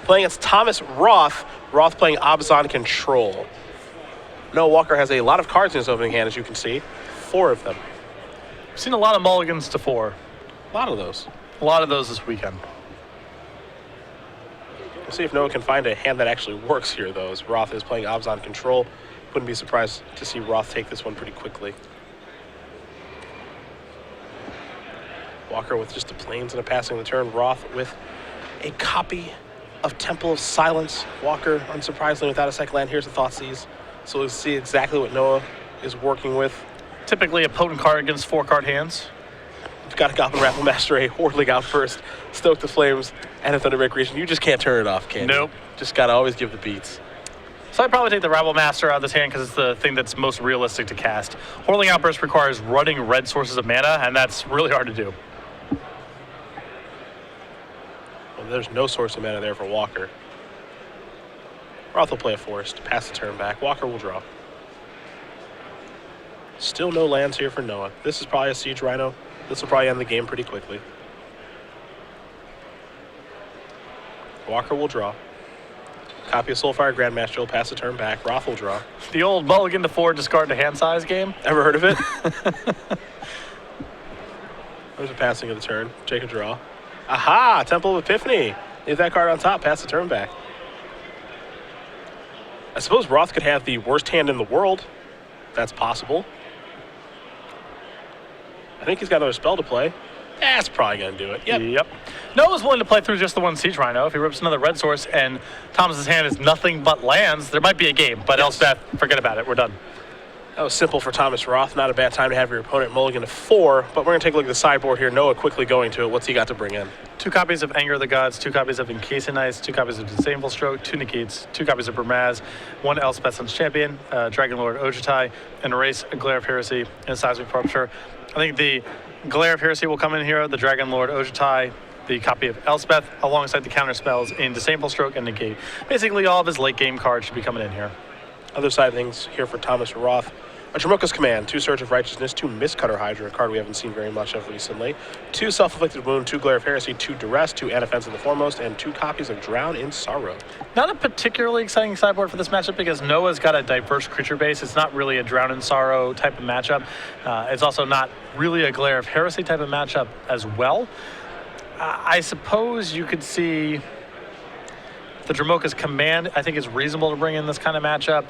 Playing against Thomas Roth. Roth playing Abzan Control. Noah Walker has a lot of cards in his opening hand, as you can see. 4 of them. We've seen a lot of mulligans to 4. A lot of those. A lot of those this weekend. We'll see if Noah can find a hand that actually works here, though, as Roth is playing Abzan Control. Wouldn't be surprised to see Roth take this one pretty quickly. Walker with just the planes and a passing of the turn. Roth with a copy of Temple of Silence. Walker, unsurprisingly, without a second land. Here's the Thoughtseize. So we'll see exactly what Noah is working with. Typically a potent card against 4-card hands. You've got a Goblin Raffle Master, a Hordling Outburst, Stoke the Flames, and a Thunder Recreation. You just can't turn it off, can you? Nope. Just got to always give the beats. So I'd probably take the Rabble Master out of this hand because it's the thing that's most realistic to cast. Hordling Outburst requires running red sources of mana, and that's really hard to do. Well, there's no source of mana there for Walker. Roth will play a Forest, pass the turn back. Walker will draw. Still no lands here for Noah. This is probably a Siege Rhino. This will probably end the game pretty quickly. Walker will draw. Copy of Soulfire Grandmaster will pass the turn back. Roth will draw. The old mulligan to 4 discard to hand size game. Ever heard of it? There's a passing of the turn. Take a draw. Aha! Temple of Epiphany. Leave that card on top. Pass the turn back. I suppose Roth could have the worst hand in the world. That's possible. I think he's got another spell to play. That's probably going to do it. Yep. Noah's willing to play through just the one Siege Rhino. If he rips another red source and Thomas's hand is nothing but lands, there might be a game. But Elspeth, forget about it. We're done. That was simple for Thomas Roth. Not a bad time to have your opponent mulligan to 4. But we're going to take a look at the sideboard here. Noah quickly going to it. What's he got to bring in? 2 copies of Anger of the Gods, 2 copies of Encasing 2 copies of Disdainful Stroke, 2 Negates, 2 copies of Burmaz, 1 Elspeth Sun's Champion, Dragon Lord Ojutai, and Erase, a Glare of Heresy, and a Seismic Rupture. I think the Glare of Heresy will come in here, the Dragon Lord Ojutai, the copy of Elspeth, alongside the counter spells in Disdainful Stroke and Negate. Basically, all of his late game cards should be coming in here. Other side of things here for Thomas Roth. A Dromoka's Command, 2 Surge of Righteousness, 2 Mistcutter Hydra, a card we haven't seen very much of recently, 2 Self-Inflicted Wound, 2 Glare of Heresy, 2 Duress, 2 Anaphens in the Foremost, and 2 copies of Drown in Sorrow. Not a particularly exciting sideboard for this matchup because Noah's got a diverse creature base. It's not really a Drown in Sorrow type of matchup. It's also not really a Glare of Heresy type of matchup as well. I suppose you could see the Dromoka's Command, I think, is reasonable to bring in this kind of matchup.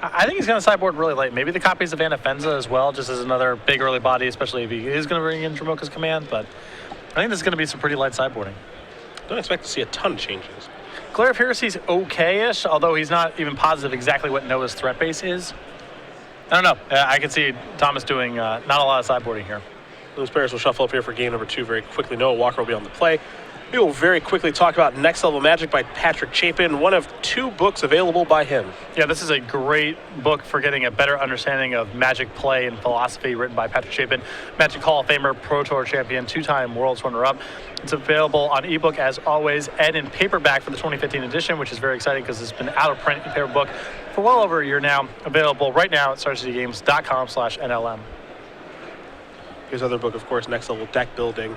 I think he's going to sideboard really late. Maybe the copies of Anafenza as well, just as another big early body, especially if he is going to bring in Dromoka's Command. But I think this is going to be some pretty light sideboarding. Don't expect to see a ton of changes. Glare of Heresy's okay-ish, although he's not even positive exactly what Noah's threat base is. I don't know. I can see Thomas doing not a lot of sideboarding here. Those players will shuffle up here for game number 2 very quickly. Noah Walker will be on the play. We will very quickly talk about Next Level Magic by Patrick Chapin, one of 2 books available by him. Yeah, this is a great book for getting a better understanding of Magic play and philosophy, written by Patrick Chapin, Magic Hall of Famer, Pro Tour champion, 2-time Worlds runner-up. It's available on ebook as always and in paperback for the 2015 edition, which is very exciting because it's been out of print in paper book for well over a year now. Available right now at StarCityGames.com/NLM. Here's another book, of course, Next Level Deck Building.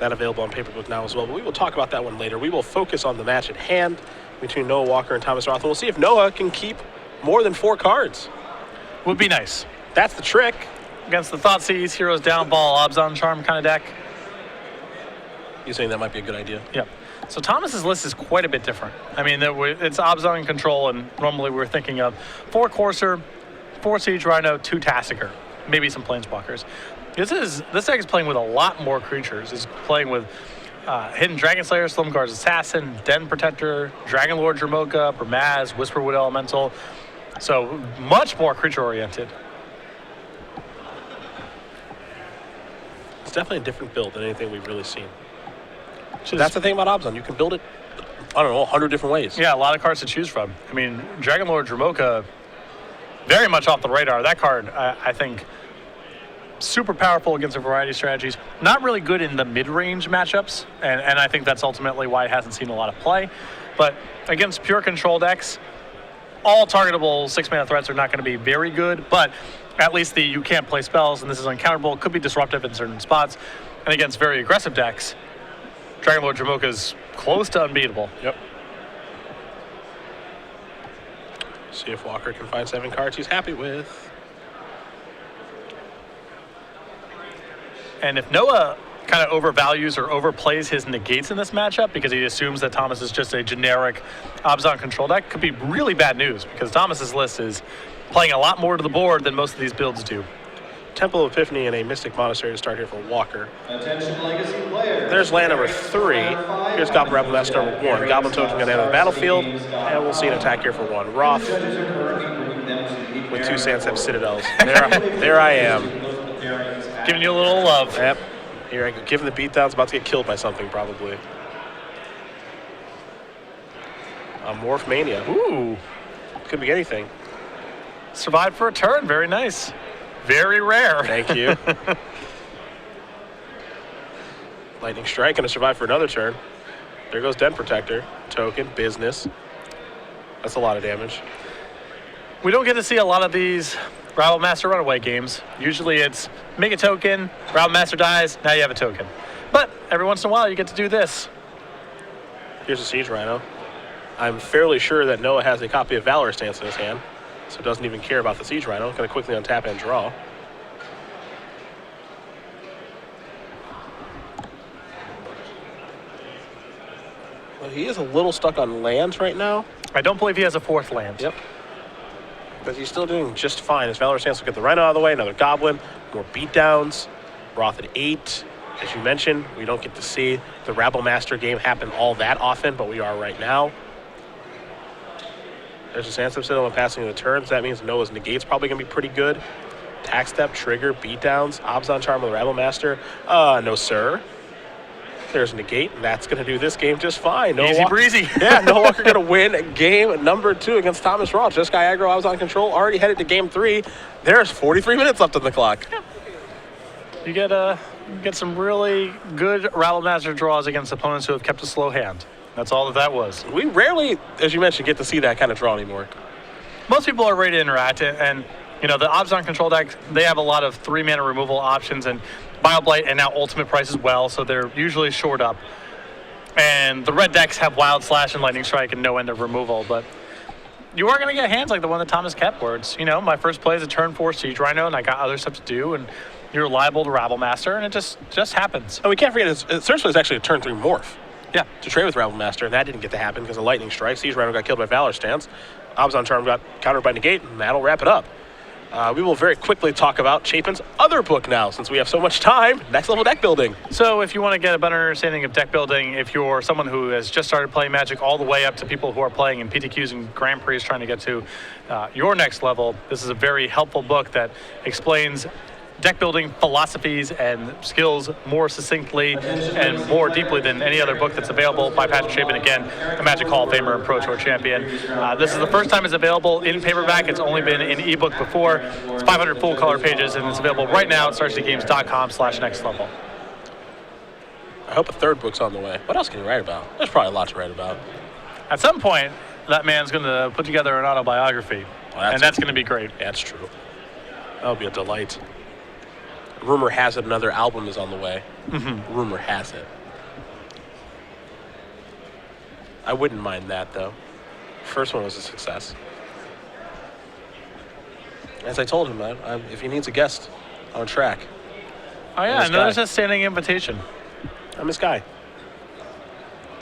That available on paperbook now as well, but we will talk about that one later. We will focus on the match at hand between Noah Walker and Thomas Roth, and we'll see if Noah can keep more than 4 cards. Would be nice. That's the trick. Against the Thoughtseize, Heroes Downfall, Abzan Charm kind of deck. You saying that might be a good idea? Yep. So Thomas's list is quite a bit different. I mean, it's Abzan Control, and normally we're thinking of 4 Courser, 4 Siege Rhino, 2 Tasigur, maybe some Planeswalkers. This deck is playing with a lot more creatures. It's playing with Hidden Dragon Slayer, Slumguard's Assassin, Den Protector, Dragon Lord Dromoka, Burmaz, Whisperwood Elemental. So much more creature-oriented. It's definitely a different build than anything we've really seen. That's the thing about Abzan. You can build it, I don't know, 100 different ways. Yeah, a lot of cards to choose from. I mean, Dragon Lord Dromoka, very much off the radar. That card, I think, super powerful against a variety of strategies. Not really good in the mid-range matchups, and I think that's ultimately why it hasn't seen a lot of play. But against pure control decks, all targetable 6-mana threats are not going to be very good, but at least you can't play spells, and this is uncounterable, could be disruptive in certain spots. And against very aggressive decks, Dragon Lord Dromoka is close to unbeatable. Yep. See if Walker can find 7 cards he's happy with. And if Noah kind of overvalues or overplays his negates in this matchup because he assumes that Thomas is just a generic Abzan control deck, could be really bad news because Thomas's list is playing a lot more to the board than most of these builds do. Temple of Epiphany and a Mystic Monastery to start here for Walker. Attention legacy players. There's land number 3. Here's Goblin Rebel Master number 1. Goblin Token going to enter the battlefield, and we'll see an attack here for 1. Roth with 2 Sandsep Citadels. There I am. Giving you a little love. Yep. Here I go. Giving the beatdowns, about to get killed by something probably. Morph Mania. Ooh. Could be anything. Survived for a turn. Very nice. Very rare. Thank you. Lightning Strike going to survive for another turn. There goes Den Protector. Token, business. That's a lot of damage. We don't get to see a lot of these Rabble Master Runaway games. Usually it's make a token, Rabble Master dies, now you have a token. But every once in a while you get to do this. Here's a Siege Rhino. I'm fairly sure that Noah has a copy of Valor Stance in his hand, so doesn't even care about the Siege Rhino. Going to quickly untap and draw. Well, he is a little stuck on lands right now. I don't believe he has a 4th land. Yep. But he's still doing just fine. His Valor Stance will get the Rhino out of the way, another Goblin, more beatdowns. Roth at 8. As you mentioned, we don't get to see the Rabble Master game happen all that often, but we are right now. There's a Sandsep Citadel and passing of the turns. That means Noah's negate's probably going to be pretty good. Attack Step, Trigger, beatdowns, Abzan Charm with the Rabble Master. No, sir. There's a negate, and that's going to do this game just fine. Easy breezy. Yeah, Noah Walker going to win game number 2 against Thomas Roth. Just got aggro, Abzan control, already headed to game 3. There's 43 minutes left on the clock. You get some really good Rabble Master draws against opponents who have kept a slow hand. That's all that was. We rarely, as you mentioned, get to see that kind of draw anymore. Most people are ready to interact, and you know the Abzan control deck, they have a lot of 3-mana removal options and Bioblight and now Ultimate Price as well, so they're usually shored up. And the red decks have Wild Slash and Lightning Strike and no end of removal, but you are going to get hands like the one that Thomas kept, where it's, you know, my first play is a turn 4 Siege Rhino, and I got other stuff to do, and you're liable to Rabble Master, and it just happens. And we can't forget, Searchlight is actually a turn 3 morph. Yeah. To trade with Rabble Master, and that didn't get to happen because of Lightning Strike. Siege Rhino got killed by Valor Stance. Abzan Charm got countered by Negate, and that'll wrap it up. We will very quickly talk about Chapin's other book now, since we have so much time, Next Level Deck Building. So if you want to get a better understanding of deck building, if you're someone who has just started playing Magic all the way up to people who are playing in PTQs and Grand Prix trying to get to your next level, this is a very helpful book that explains deck building philosophies and skills more succinctly and more deeply than any other book that's available by Patrick Chapin. Again, a Magic Hall of Famer and Pro Tour champion. This is the first time it's available in paperback. It's only been in ebook before. It's 500 full color pages, and it's available right now at StarCityGames.com/nextlevel. I hope a third book's on the way. What else can you write about? There's probably a lot to write about. At some point, that man's going to put together an autobiography, and that's going to be great. Yeah, that's true. That'll be a delight. Rumor has it another album is on the way. Mm-hmm. Rumor has it. I wouldn't mind that, though. First one was a success. As I told him, if he needs a guest on track. Oh, yeah, no, there's a standing invitation. I'm his guy.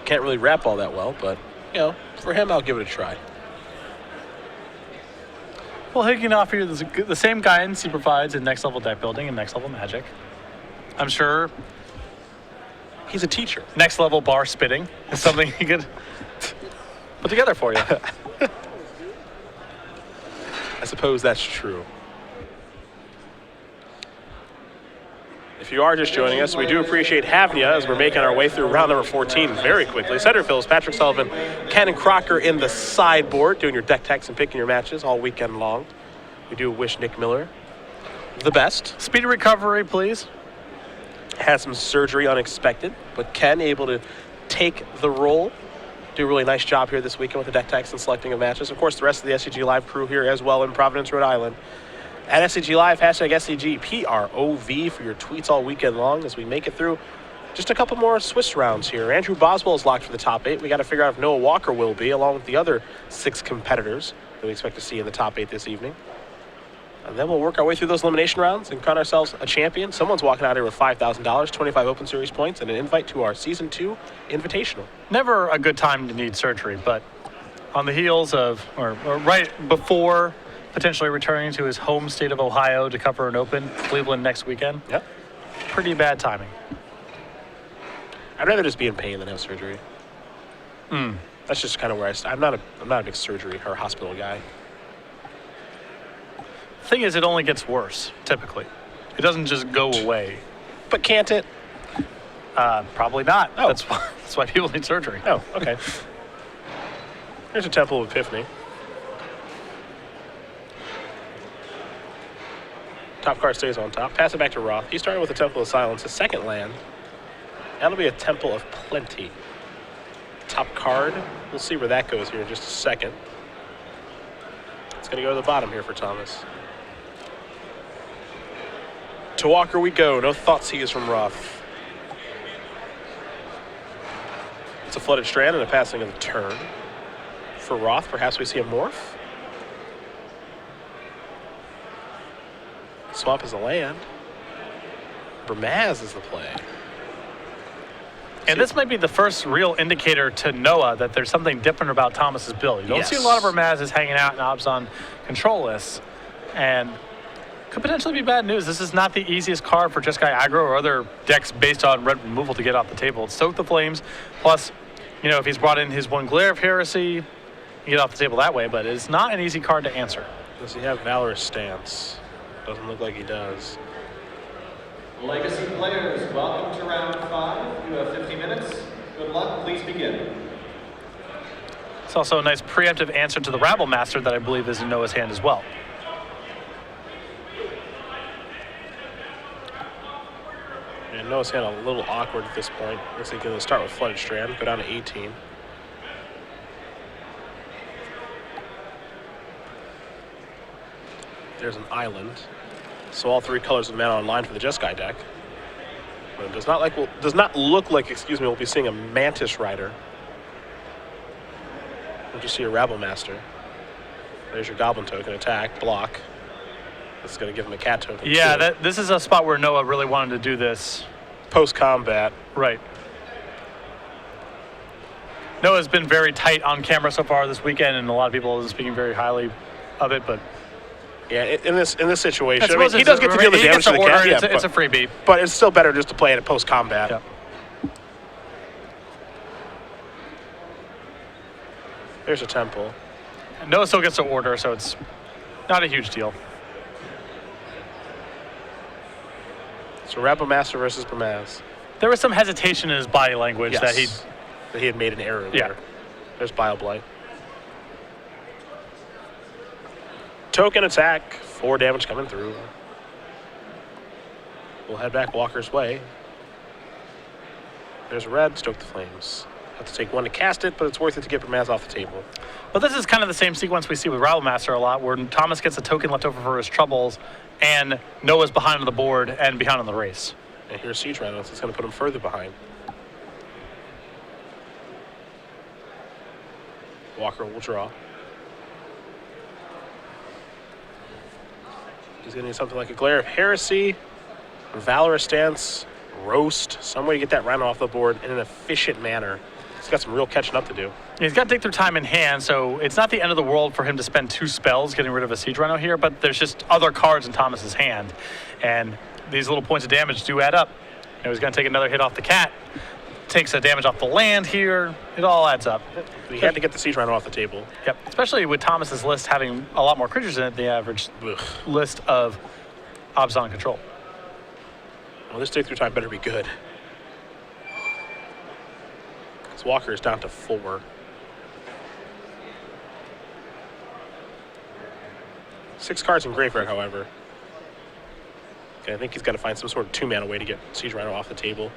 Can't really rap all that well, but, you know, for him, I'll give it a try. Well, he can offer you the same guidance he provides in Next Level Deck Building and Next Level Magic. I'm sure he's a teacher. Next Level Bar Spitting is something he could put together for you. I suppose that's true. If you are just joining us, we do appreciate having you as we're making our way through round number 14 very quickly. Center fields, Patrick Sullivan, Ken Crocker in the sideboard, doing your deck techs and picking your matches all weekend long. We do wish Nick Miller the best. Speedy recovery, please. Had some surgery unexpected, but Ken able to take the role. Do a really nice job here this weekend with the deck techs and selecting of matches. Of course, the rest of the SCG Live crew here as well in Providence, Rhode Island. At SCG Live, hashtag SCGPROV for your tweets all weekend long as we make it through just a couple more Swiss rounds here. Andrew Boswell is locked for the top 8. We got to figure out if Noah Walker will be, along with the other 6 competitors. that we expect to see in the top 8 this evening. And then we'll work our way through those elimination rounds and crown ourselves a champion. Someone's walking out here with $5,000, 25 Open Series points, and an invite to our Season 2 Invitational. Never a good time to need surgery, but on the heels of, or right before potentially returning to his home state of Ohio to cover an Open, Cleveland next weekend. Yep. Pretty bad timing. I'd rather just be in pain than have surgery. That's just kind of where I'm not a big surgery or hospital guy. Thing is, it only gets worse, typically. It doesn't just go away. But can't it? Probably not. Oh. That's why people need surgery. Oh, okay. Here's a Temple of Epiphany. Top card stays on top. Pass it back to Roth. He started with a Temple of Silence, his second land. That'll be a Temple of Plenty. Top card. We'll see where that goes here in just a second. It's going to go to the bottom here for Thomas. To Walker we go. No Thoughtseize from Roth. It's a Flooded Strand and a passing of the turn. For Roth, perhaps we see a Morph. Swamp is a land. Bramaz is the play. And this might be the first real indicator to Noah that there's something different about Thomas's build. You don't see a lot of Bramazes hanging out in Obzon control lists, and could potentially be bad news. This is not the easiest card for Jeskai aggro or other decks based on red removal to get off the table. It's Soak the Flames, plus, you know, if he's brought in his one Glare of Heresy, you get off the table that way, but it's not an easy card to answer. Does he have Valorous Stance? Doesn't look like he does. Legacy players, welcome to round 5. You have 50 minutes. Good luck. Please begin. It's also a nice preemptive answer to the Rabble Master that I believe is in Noah's hand as well. And Noah's hand a little awkward at this point. Looks like he's going to start with Flooded Strand, go down to 18. There's an island. So all 3 colors of mana online for the Jeskai deck. But it does not look like, we'll be seeing a Mantis Rider. We'll just see a Rabble Master. There's your Goblin token, attack, block. That's going to give him a cat token. Yeah, this is a spot where Noah really wanted to do this. Post-combat. Right. Noah's been very tight on camera so far this weekend, and a lot of people are speaking very highly of it, but yeah, in this situation, I mean, he does get to deal the damage to the cat. Yeah, it's a freebie. But it's still better just to play it at post-combat. Yeah. There's a Temple. Noah still gets to order, so it's not a huge deal. So Rabble Master versus Bramaz. There was some hesitation in his body language that he had made an error there. Yeah. There's Bile Blight. Token attack, 4 damage coming through. We'll head back Walker's way. There's red, Stoke the Flames. Have to take 1 to cast it, but it's worth it to get Bramaz off the table. But this is kind of the same sequence we see with Rabble Master a lot, where Thomas gets a token left over for his troubles, and Noah's behind on the board and behind on the race. And here's Siege Rhinos. It's going to put him further behind. Walker will draw. He's going to need something like a Glare of Heresy, Valorous Stance, Roast, some way to get that Rhino off the board in an efficient manner. He's got some real catching up to do. He's got to take their time in hand, so it's not the end of the world for him to spend 2 spells getting rid of a Siege Rhino here, but there's just other cards in Thomas's hand, and these little points of damage do add up. You know, he's going to take another hit off the cat, takes a damage off the land here. It all adds up. He had to get the Siege Rhino off the table. Yep, especially with Thomas's list having a lot more creatures in it than the average list of Obzon control. Well, this dig through time better be good. Because Walker is down to 4. Six cards in Graveyard, however. Okay, I think he's got to find some sort of 2-mana way to get Siege Rhino off the table.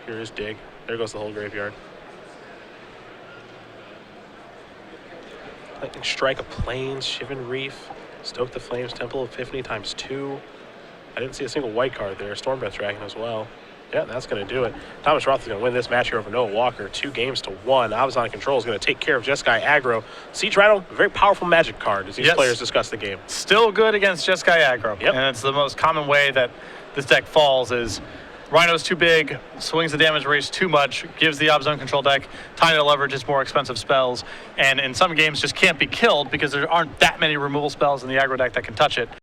Here is Dig. There goes the whole graveyard. Lightning Strike, a Plains, Shivan Reef, Stoke the Flames, Temple of Epiphany ×2. I didn't see a single white card there. Stormbreath Dragon as well. Yeah, that's going to do it. Thomas Roth is going to win this match here over Noah Walker, 2-1. Abazan Control is going to take care of Jeskai Aggro. Siege Rattle, a very powerful Magic card as these players discuss the game. Still good against Jeskai Aggro. Yep. And it's the most common way that this deck falls is Rhino's too big, swings the damage race too much, gives the Abzone Control deck time to leverage its more expensive spells, and in some games just can't be killed because there aren't that many removal spells in the aggro deck that can touch it.